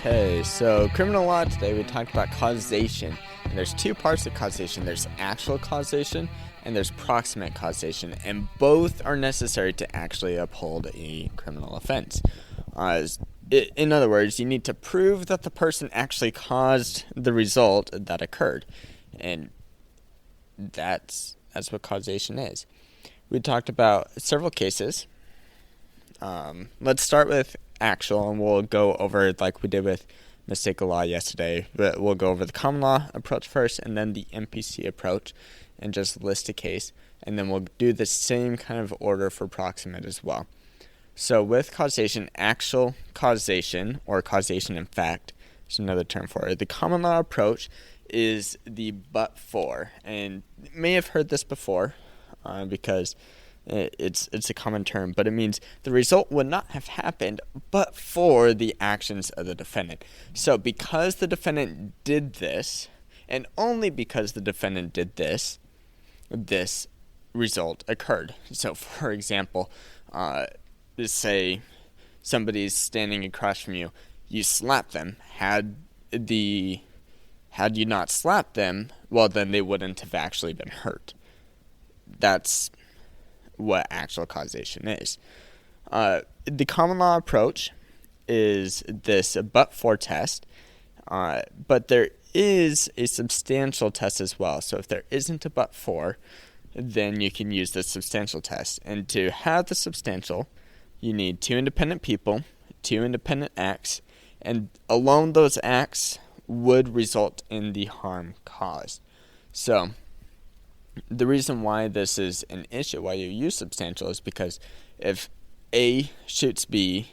Okay, so criminal law today we talked about causation, and there's two parts of causation. There's actual causation and there's proximate causation, and both are necessary to actually uphold a criminal offense. In other words, you need to prove that the person actually caused the result that occurred, and that's what causation is. We talked about several cases. Let's start with actual, and we'll go over like we did with mistake of law yesterday. But we'll go over the common law approach first, and then the MPC approach, and just list a case, and then we'll do the same kind of order for proximate as well. So with causation, actual causation, or causation in fact, is another term for it. The common law approach is the but for, and you may have heard this before because it's a common term, but it means the result would not have happened but for the actions of the defendant. So because the defendant did this, and only because the defendant did this, this result occurred. So for example, say somebody's standing across from you, you slap them. Had you not slapped them, well, then they wouldn't have actually been hurt. That's what actual causation is. The common law approach is this but-for test, but there is a substantial test as well. So if there isn't a but-for, then you can use the substantial test. And to have the substantial, you need two independent people, two independent acts, and alone those acts would result in the harm caused. So the reason why this is an issue, why you use substantial, is because if A shoots B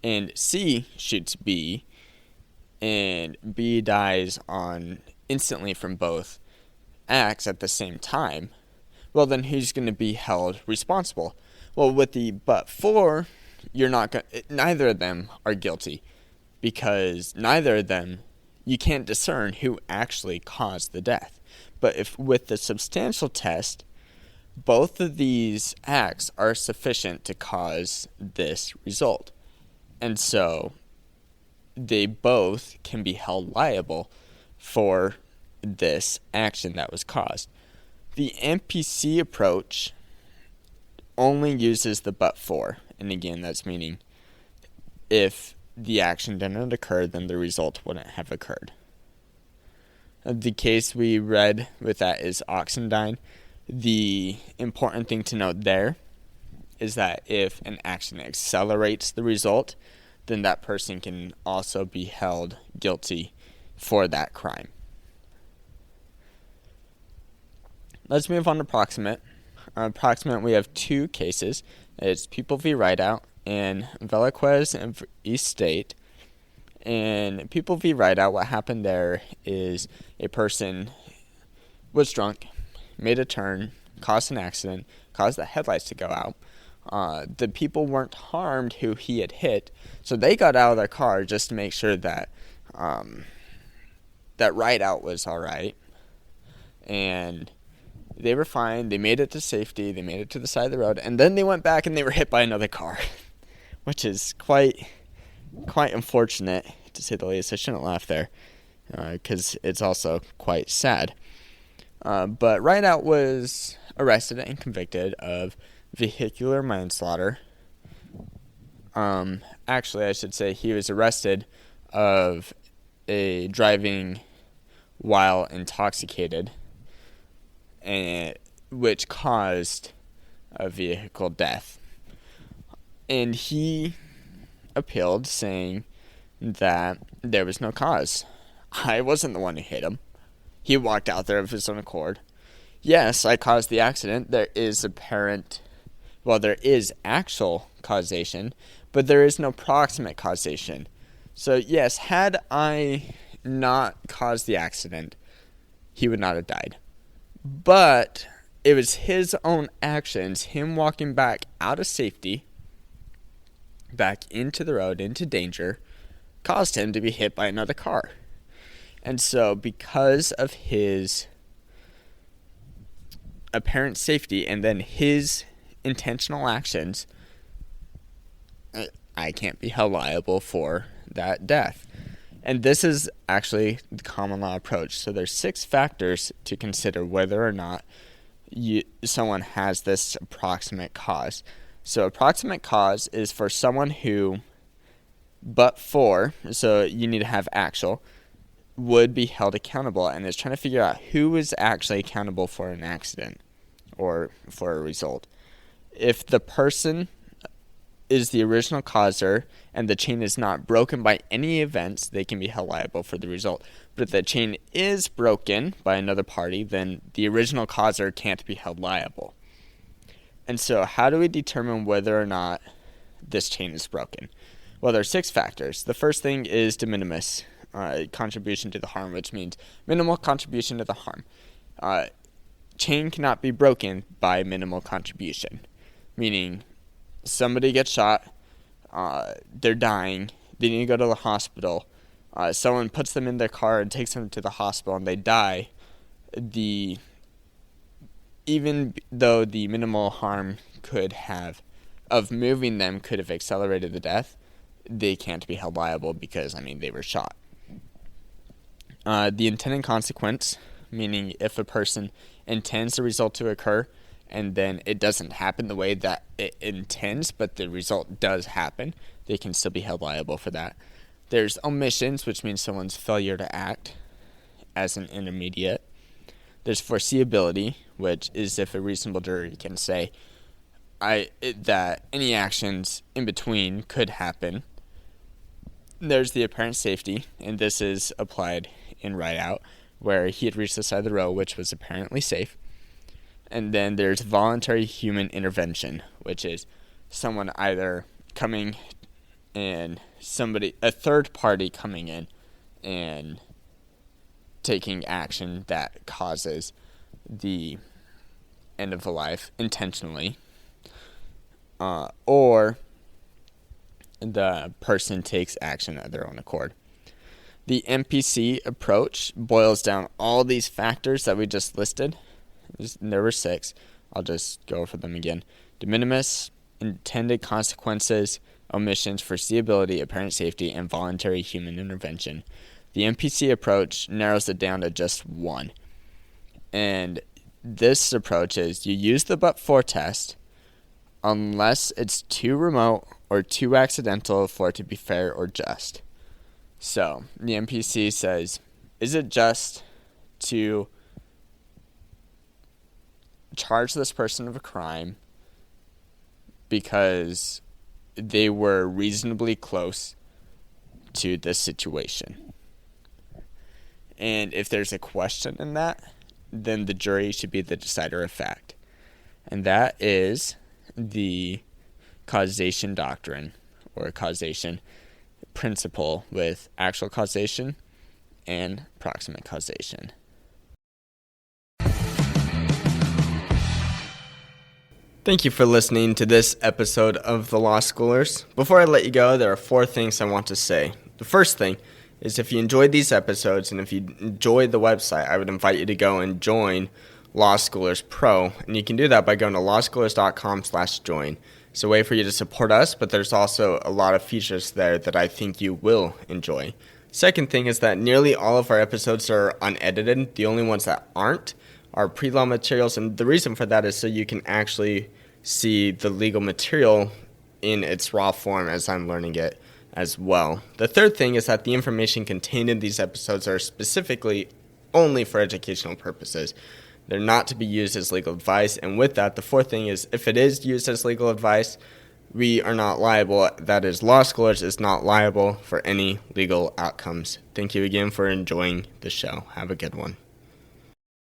and C shoots B and B dies instantly from both acts at the same time, well, then who's going to be held responsible? Well, with the but for, neither of them are guilty, because neither of them, you can't discern who actually caused the death. But if with the substantial test, both of these acts are sufficient to cause this result. And so they both can be held liable for this action that was caused. The MPC approach only uses the but for. And again, that's meaning if the action didn't occur, then the result wouldn't have occurred. The case we read with that is Oxendine. The important thing to note there is that if an action accelerates the result, then that person can also be held guilty for that crime. Let's move on to proximate. Proximate, we have two cases. It's People v. Rideout and Velazquez and East State. And People v. Rideout, what happened there is a person was drunk, made a turn, caused an accident, caused the headlights to go out. The people weren't harmed who he had hit, so they got out of their car just to make sure that that Rideout was all right. And they were fine. They made it to safety. They made it to the side of the road. And then they went back and they were hit by another car, which is quite unfortunate, to say the least. I shouldn't laugh there, because it's also quite sad. But Rideout was arrested and convicted of vehicular manslaughter. Actually, I should say he was arrested of a driving while intoxicated, which caused a vehicle death. And he appealed, saying that there was no cause. I wasn't the one who hit him. He walked out there of his own accord. Yes, I caused the accident. There is actual causation, but there is no proximate causation. So yes, had I not caused the accident, he would not have died. But it was his own actions, him walking back out of safety, back into the road, into danger, caused him to be hit by another car. And so because of his apparent safety and then his intentional actions, I can't be held liable for that death. And this is actually the common law approach. So there's 6 factors to consider whether or not someone has this approximate cause. So approximate cause is for someone who, but for, so you need to have actual, would be held accountable, and is trying to figure out who is actually accountable for an accident or for a result. If the person is the original causer and the chain is not broken by any events, they can be held liable for the result. But if the chain is broken by another party, then the original causer can't be held liable. And so how do we determine whether or not this chain is broken? Well, there are 6 factors. The first thing is de minimis, contribution to the harm, which means minimal contribution to the harm. Chain cannot be broken by minimal contribution, meaning somebody gets shot, they're dying, they need to go to the hospital, someone puts them in their car and takes them to the hospital and they die. Even though the minimal harm of moving them could have accelerated the death, they can't be held liable because, they were shot. The intended consequence, meaning if a person intends the result to occur and then it doesn't happen the way that it intends, but the result does happen, they can still be held liable for that. There's omissions, which means someone's failure to act as an intermediate. There's foreseeability, which is if a reasonable jury can say that any actions in between could happen. There's the apparent safety, and this is applied in Right Out, where he had reached the side of the road, which was apparently safe. And then there's voluntary human intervention, which is someone either coming and a third party coming in and taking action that causes the end of a life intentionally, or the person takes action of their own accord. The MPC approach boils down all these factors that we just listed. There were 6. I'll just go over them again. De minimis, intended consequences, omissions, foreseeability, apparent safety, and voluntary human intervention. The MPC approach narrows it down to just 1. And this approach is you use the but-for test unless it's too remote or too accidental for it to be fair or just. So the MPC says, is it just to charge this person of a crime because they were reasonably close to this situation? And if there's a question in that, then the jury should be the decider of fact. And that is the causation doctrine, or causation principle, with actual causation and proximate causation. Thank you for listening to this episode of The Law Schoolers. Before I let you go, there are 4 things I want to say. The first thing is, if you enjoyed these episodes and if you enjoyed the website, I would invite you to go and join Law Schoolers Pro. And you can do that by going to lawschoolers.com/join. It's a way for you to support us, but there's also a lot of features there that I think you will enjoy. Second thing is that nearly all of our episodes are unedited. The only ones that aren't are pre-law materials, and the reason for that is so you can actually see the legal material in its raw form as I'm learning it as well. The third thing is that the information contained in these episodes are specifically only for educational purposes. They're not to be used as legal advice, and with that, the fourth thing is, if it is used as legal advice, we are not liable. That is, Law Schoolers is not liable for any legal outcomes. Thank you again for enjoying the show. Have a good one.